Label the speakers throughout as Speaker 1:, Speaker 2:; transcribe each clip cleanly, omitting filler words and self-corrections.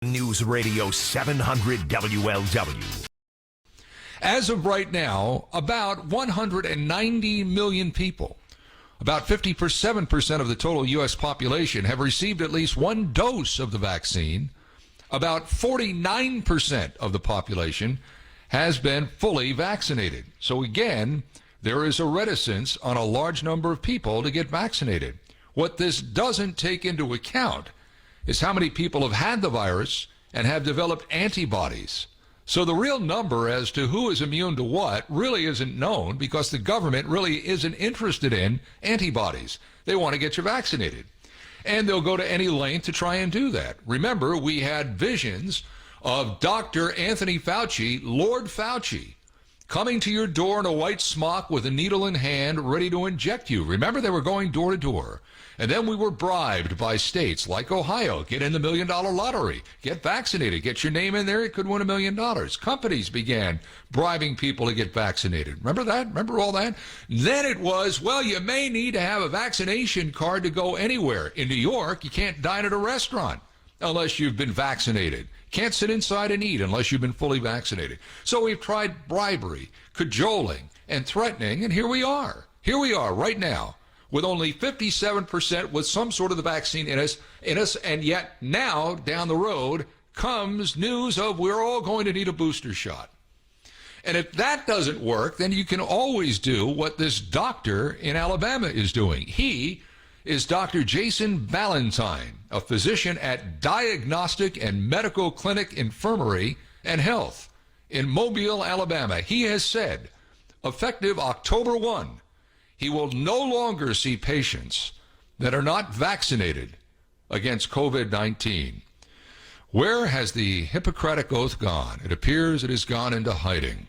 Speaker 1: News Radio 700 WLW.
Speaker 2: As of right now, about 190 million people, about 57% of the total U.S. population, have received at least one dose of the vaccine. About 49% of the population has been fully vaccinated. So again, there is a reticence on a large number of people to get vaccinated. What this doesn't take into account is how many people have had the virus and have developed antibodies. So the real number as to who is immune to what really isn't known, because the government really isn't interested in antibodies. They want to get you vaccinated. And they'll go to any length to try and do that. Remember, we had visions of Dr. Anthony Fauci, Lord Fauci, coming to your door in a white smock with a needle in hand, ready to inject you. Remember, they were going door to door. And then we were bribed by states like Ohio. Get in the $1 million lottery. Get vaccinated. Get your name in there. It could win $1 million. Companies began bribing people to get vaccinated. Remember that? Remember all that? Then it was, well, you may need to have a vaccination card to go anywhere. In New York, you can't dine at a restaurant unless you've been vaccinated. Can't sit inside and eat unless you've been fully vaccinated. So we've tried bribery, cajoling, and threatening, and here we are. Here we are right now, with only 57% with some sort of the vaccine in us, and yet now, down the road, comes news of we're all going to need a booster shot. And if that doesn't work, then you can always do what this doctor in Alabama is doing. He is Dr. Jason Valentine, a physician at Diagnostic and Medical Clinic Infirmary and Health in Mobile, Alabama. He has said, effective October 1, he will no longer see patients that are not vaccinated against COVID-19. Where has the Hippocratic Oath gone? It appears it has gone into hiding.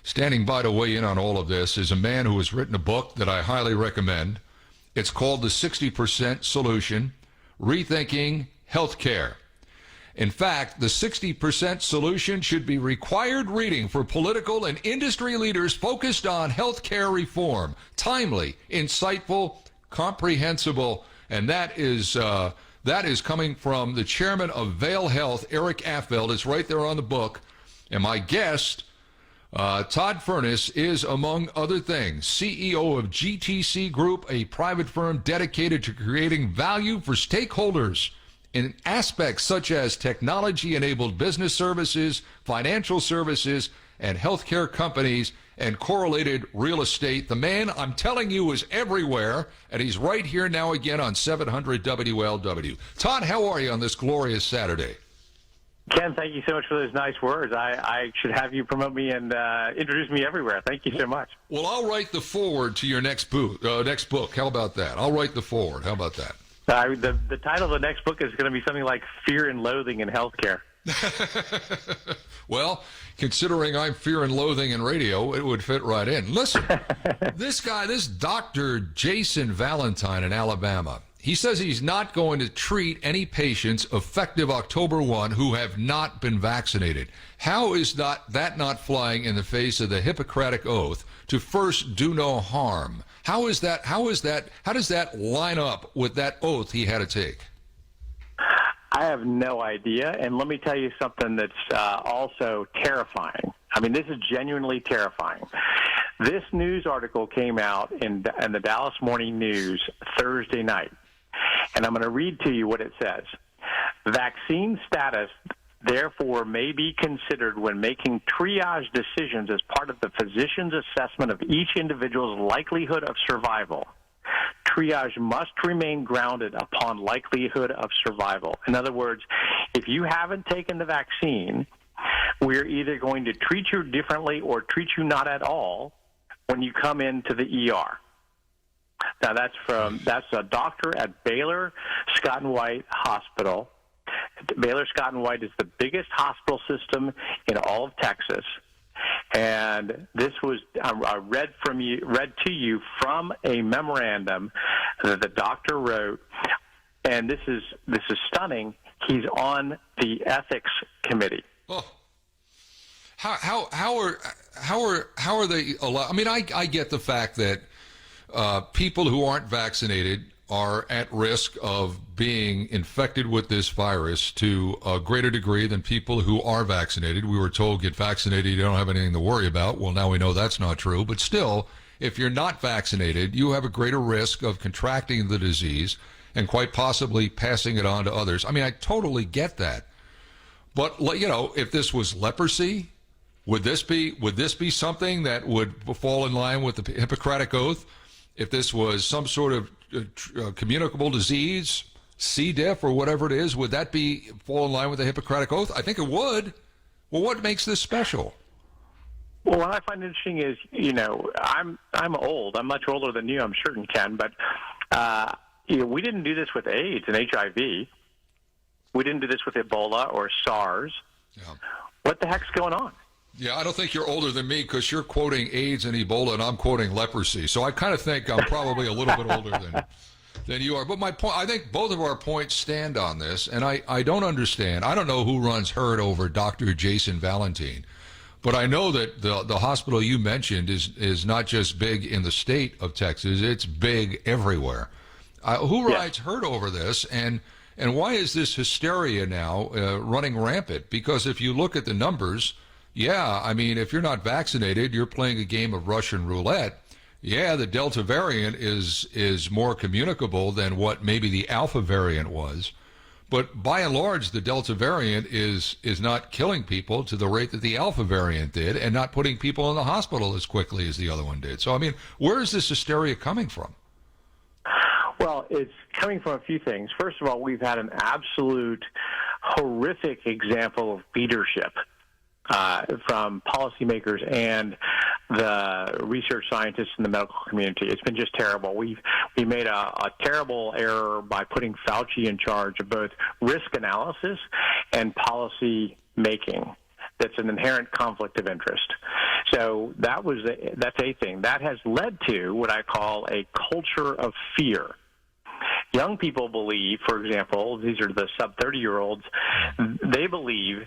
Speaker 2: Standing by to weigh in on all of this is a man who has written a book that I highly recommend. It's called The 60% Solution, Rethinking Healthcare. In fact, the 60% solution should be required reading for political and industry leaders focused on healthcare reform. Timely, insightful, comprehensible, and that is coming from the chairman of Vail Health, Eric Affeld. It's right there on the book. And my guest, Todd Furniss, is, among other things, CEO of GTC Group, a private firm dedicated to creating value for stakeholders in aspects such as technology-enabled business services, financial services, and healthcare companies, and correlated real estate. The man, I'm telling you, is everywhere, and he's right here now again on 700 WLW. Todd, how are you on this glorious Saturday?
Speaker 3: Ken, thank you so much for those nice words. I should have you promote me and introduce me everywhere. Thank you so much.
Speaker 2: Well, I'll write the foreword to your next book. How about that? I'll write the foreword. How about that?
Speaker 3: The title of the next book is going to be something like Fear and Loathing in Healthcare.
Speaker 2: Well, considering I'm fear and loathing in radio, it would fit right in. Listen, this Dr. Jason Valentine in Alabama, he says he's not going to treat any patients effective October 1 who have not been vaccinated. How is that not flying in the face of the Hippocratic Oath to first do no harm? How does that line up with that oath he had to take?
Speaker 3: I have no idea, and let me tell you something that's also terrifying. I mean, this is genuinely terrifying. This news article came out in the Dallas Morning News Thursday night, and I'm going to read to you what it says. Vaccine status, therefore, may be considered when making triage decisions as part of the physician's assessment of each individual's likelihood of survival. Triage must remain grounded upon likelihood of survival. In other words, if you haven't taken the vaccine, we're either going to treat you differently or treat you not at all when you come into the ER. Now, that's a doctor at Baylor Scott and White Hospital. Baylor Scott and White is the biggest hospital system in all of Texas. And this was I read to you from a memorandum that the doctor wrote, and this is stunning. He's on the ethics committee.
Speaker 2: Oh. How are they allowed? I mean, I get the fact that people who aren't vaccinated are at risk of being infected with this virus to a greater degree than people who are vaccinated. We were told, get vaccinated, you don't have anything to worry about. Well, now we know that's not true. But still, if you're not vaccinated, you have a greater risk of contracting the disease and quite possibly passing it on to others. I mean, I totally get that. But, you know, if this was leprosy, would this be something that would fall in line with the Hippocratic Oath? If this was some sort of communicable disease, C. diff, or whatever it is, would that fall in line with the Hippocratic Oath? I think it would. Well, what makes this special?
Speaker 3: Well, what I find interesting is, you know, I'm old. I'm much older than you, I'm certain, Ken. But you know, we didn't do this with AIDS and HIV. We didn't do this with Ebola or SARS.
Speaker 2: Yeah.
Speaker 3: What the heck's going on?
Speaker 2: Yeah, I don't think you're older than me because you're quoting AIDS and Ebola and I'm quoting leprosy. So I kind of think I'm probably a little bit older than you are. But my point, I think both of our points stand on this, and I don't understand. I don't know who runs herd over Dr. Jason Valentine, but I know that the hospital you mentioned is not just big in the state of Texas, it's big everywhere. Who rides herd over this, and why is this hysteria now running rampant? Because if you look at the numbers, yeah, I mean, if you're not vaccinated, you're playing a game of Russian roulette. Yeah, the Delta variant is more communicable than what maybe the Alpha variant was. But by and large, the Delta variant is not killing people to the rate that the Alpha variant did and not putting people in the hospital as quickly as the other one did. So, I mean, where is this hysteria coming from?
Speaker 3: Well, it's coming from a few things. First of all, we've had an absolute horrific example of leadership from policymakers and the research scientists in the medical community. It's been just terrible. We made a terrible error by putting Fauci in charge of both risk analysis and policy making. That's an inherent conflict of interest. So that's a thing. That has led to what I call a culture of fear. Young people believe, for example, these are the sub-30-year-olds, they believe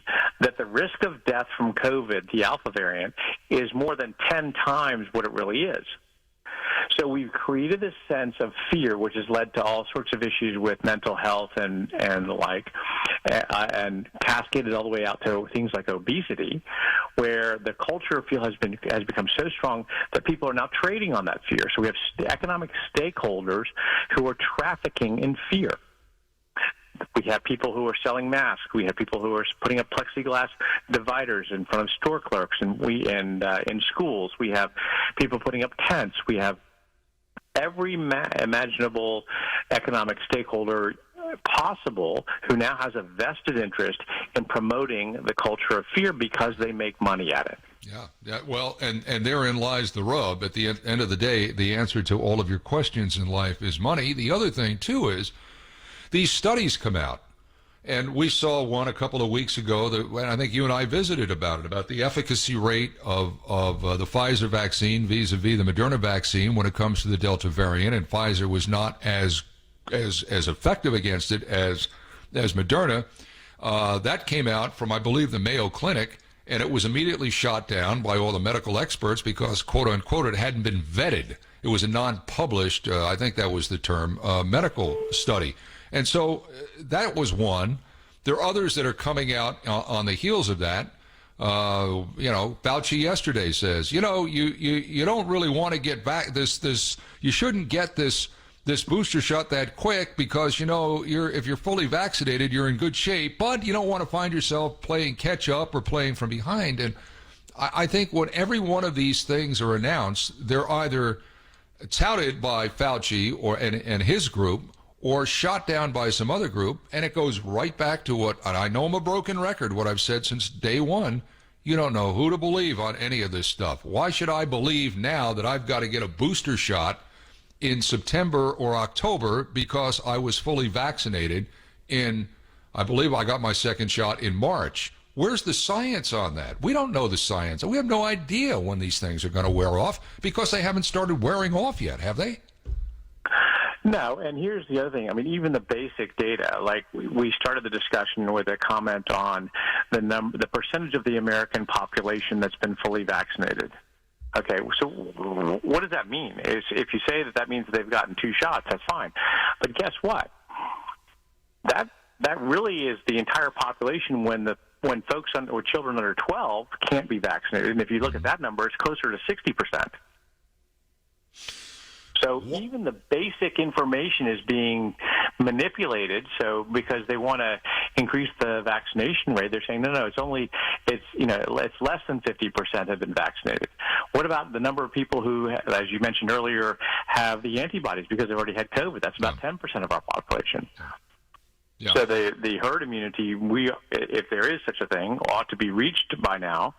Speaker 3: that the risk of death from COVID, the Alpha variant, is more than 10 times what it really is. So we've created this sense of fear, which has led to all sorts of issues with mental health and the like, and cascaded all the way out to things like obesity, where the culture of fear has become so strong that people are now trading on that fear. So we have economic stakeholders who are trafficking in fear. We have people who are selling masks. We have people who are putting up plexiglass dividers in front of store clerks, and in schools. We have people putting up tents. We have every imaginable economic stakeholder possible who now has a vested interest in promoting the culture of fear because they make money at it.
Speaker 2: Yeah. Well, and therein lies the rub. At the end of the day, the answer to all of your questions in life is money. The other thing, too, is these studies come out. And we saw one a couple of weeks ago that I think you and I visited about the efficacy rate of the Pfizer vaccine vis-a-vis the Moderna vaccine when it comes to the Delta variant. And Pfizer was not as effective against it as Moderna. That came out from, I believe, the Mayo Clinic, and it was immediately shot down by all the medical experts because, quote unquote, it hadn't been vetted. It was a non-published, I think that was the term, medical study. And so that was one. There are others that are coming out on the heels of that. Fauci yesterday says, you don't really want to get back this. You shouldn't get this booster shot that quick because, if you're fully vaccinated, you're in good shape, but you don't want to find yourself playing catch up or playing from behind. And I think when every one of these things are announced, they're either touted by Fauci and his group, or shot down by some other group, and it goes right back to and I know I'm a broken record, what I've said since day one. You don't know who to believe on any of this stuff. Why should I believe now that I've got to get a booster shot in September or October because I was fully vaccinated I believe I got my second shot in March? Where's the science on that? We don't know the science. We have no idea when these things are going to wear off because they haven't started wearing off yet, have they?
Speaker 3: No, and here's the other thing. I mean, even the basic data, like we started the discussion with a comment on the percentage of the American population that's been fully vaccinated. Okay, so what does that mean? If you say that means they've gotten 2 shots, that's fine. But guess what? That really is the entire population when folks or children under 12 can't be vaccinated. And if you look at that number, it's closer to 60%. So even the basic information is being manipulated. So because they want to increase the vaccination rate, they're saying no, it's less than 50% have been vaccinated. What about the number of people who, as you mentioned earlier, have the antibodies because they've already had COVID? That's about 10% of our population. Yeah. So the herd immunity, if there is such a thing, ought to be reached by now,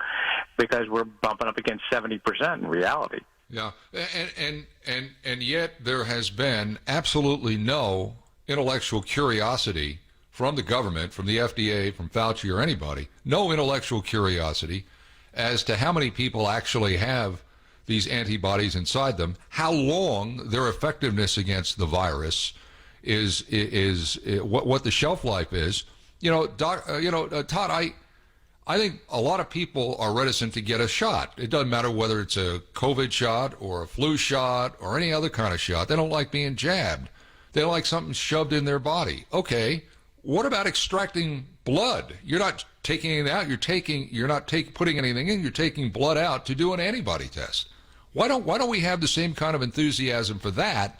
Speaker 3: because we're bumping up against 70% in reality.
Speaker 2: Yeah, and yet there has been absolutely no intellectual curiosity from the government, from the FDA, from Fauci or anybody, no intellectual curiosity as to how many people actually have these antibodies inside them, how long their effectiveness against the virus is what the shelf life is. Todd, I think a lot of people are reticent to get a shot. It doesn't matter whether it's a COVID shot or a flu shot or any other kind of shot. They don't like being jabbed. They don't like something shoved in their body. Okay, what about extracting blood? You're not taking it out. You're not putting anything in. You're taking blood out to do an antibody test. Why don't we have the same kind of enthusiasm for that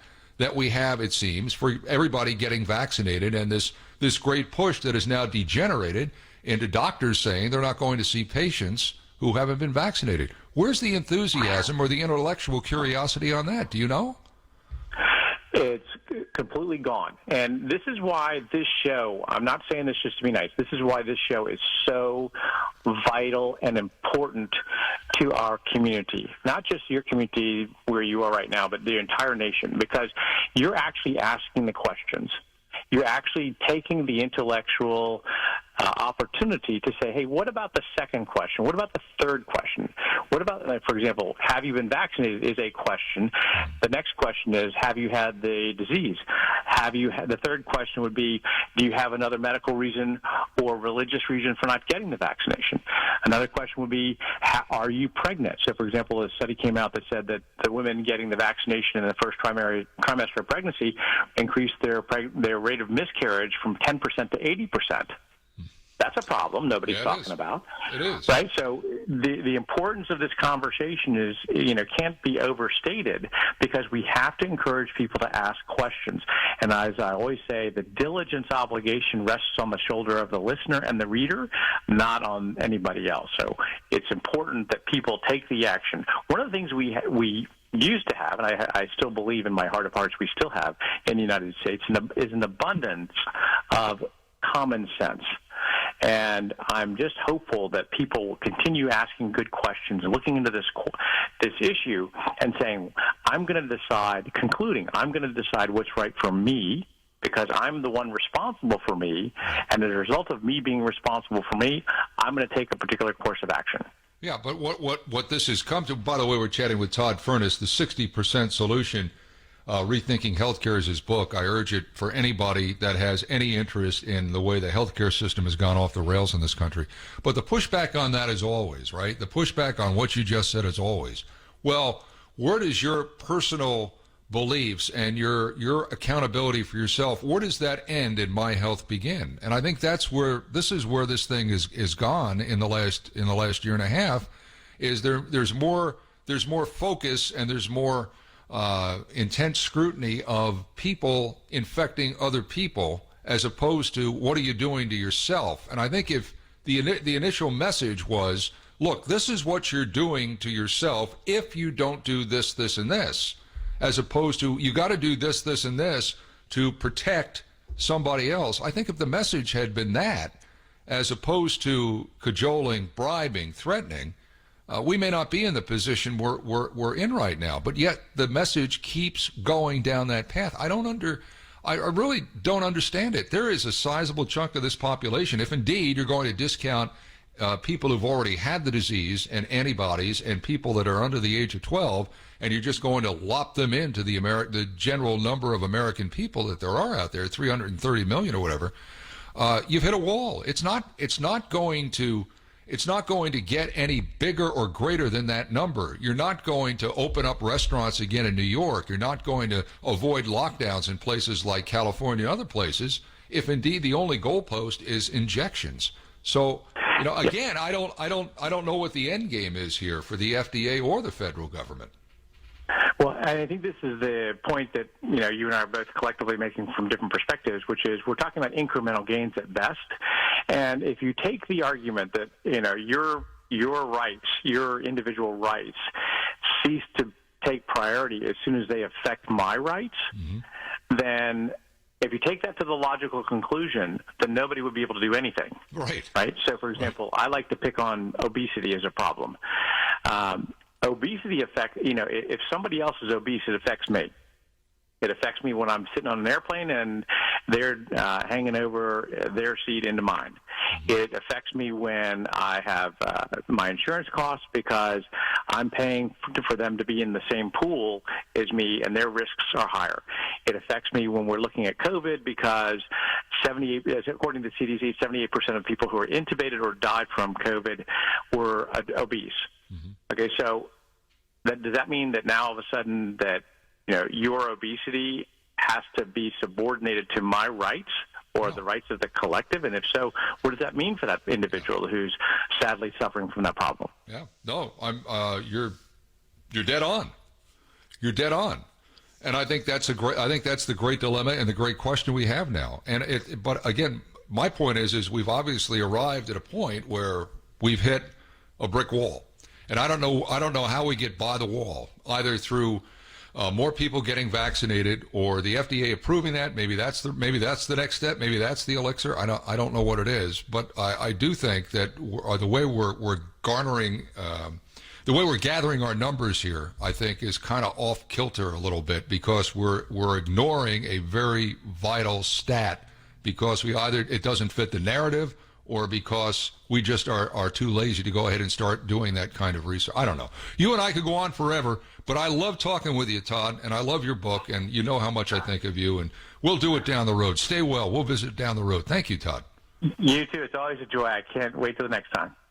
Speaker 2: we have, it seems, for everybody getting vaccinated, and this great push that is now degenerated into doctors saying they're not going to see patients who haven't been vaccinated? Where's the enthusiasm or the intellectual curiosity on that? Do you know?
Speaker 3: It's completely gone. And this is why this show, I'm not saying this just to be nice, this is why this show is so vital and important to our community. Not just your community where you are right now, but the entire nation, because you're actually asking the questions. You're actually taking the intellectual opportunity to say, hey, what about the second question? What about the third question? What about, for example, have you been vaccinated is a question. The next question is, have you had the disease? The third question would be, do you have another medical reason or religious reason for not getting the vaccination? Another question would be, are you pregnant? So, for example, a study came out that said that the women getting the vaccination in the first trimester of pregnancy increased their rate of miscarriage from 10% to 80%. That's a problem nobody's talking about.
Speaker 2: It is.
Speaker 3: Right? So the importance of this conversation is, can't be overstated, because we have to encourage people to ask questions. And as I always say, the diligence obligation rests on the shoulder of the listener and the reader, not on anybody else. So it's important that people take the action. One of the things we used to have, and I still believe in my heart of hearts we still have in the United States, is an abundance of common sense. And I'm just hopeful that people will continue asking good questions and looking into this issue and saying, I'm going to decide what's right for me, because I'm the one responsible for me, and as a result of me being responsible for me, I'm going to take a particular course of action.
Speaker 2: Yeah, but what this has come to, by the way, we're chatting with Todd Furniss, the 60% solution. Rethinking Healthcare is his book. I urge it for anybody that has any interest in the way the healthcare system has gone off the rails in this country. But the pushback on that is always, right? The pushback on what you just said is always, well, where does your personal beliefs and your accountability for yourself, where does that end and my health begin? And I think this is where this thing is gone in the last year and a half, is there's more focus and there's more intense scrutiny of people infecting other people, as opposed to what are you doing to yourself. And I think if the initial message was, look, this is what you're doing to yourself if you don't do this, this, and this, as opposed to you got to do this, this, and this to protect somebody else. I think if the message had been that, as opposed to cajoling, bribing, threatening, we may not be in the position we're in right now, but yet the message keeps going down that path. I really don't understand it. There is a sizable chunk of this population, if indeed you're going to discount people who've already had the disease and antibodies and people that are under the age of 12, and you're just going to lop them into the general number of American people that there are out there, 330 million or whatever, you've hit a wall. It's not going to it's not going to get any bigger or greater than that number. You're not going to open up restaurants again in New York. You're not going to avoid lockdowns in places like California and other places if indeed the only goalpost is injections. So, again, I don't know what the end game is here for the FDA or the federal government.
Speaker 3: Well, I think this is the point that, you and I are both collectively making from different perspectives, which is we're talking about incremental gains at best. And if you take the argument that, your rights, your individual rights cease to take priority as soon as they affect my rights, then if you take that to the logical conclusion, then nobody would be able to do anything. Right? So, for example, I like to pick on obesity as a problem. Obesity affects, if somebody else is obese, it affects me. It affects me when I'm sitting on an airplane and they're hanging over their seat into mine. It affects me when I have my insurance costs because I'm paying for them to be in the same pool as me and their risks are higher. It affects me when we're looking at COVID because according to the CDC, 78% of people who are intubated or died from COVID were obese. Okay, so does that mean that now all of a sudden that your obesity has to be subordinated to my rights or the rights of the collective? And if so, what does that mean for that individual who's sadly suffering from that problem?
Speaker 2: Yeah, no, you're dead on. You're dead on. And I think that's the great dilemma and the great question we have now. But again, my point is we've obviously arrived at a point where we've hit a brick wall. And I don't know how we get by the wall, either through more people getting vaccinated or the FDA approving that. Maybe that's the next step. Maybe that's the elixir. I don't know what it is, but I do think that the way we're garnering, the way we're gathering our numbers here, I think is kind of off kilter a little bit because we're ignoring a very vital stat because it doesn't fit the narrative, or because we just are too lazy to go ahead and start doing that kind of research. I don't know. You and I could go on forever, but I love talking with you, Todd, and I love your book, and you know how much I think of you, and we'll do it down the road. Stay well. We'll visit down the road. Thank you, Todd.
Speaker 3: You too. It's always a joy. I can't wait till the next time.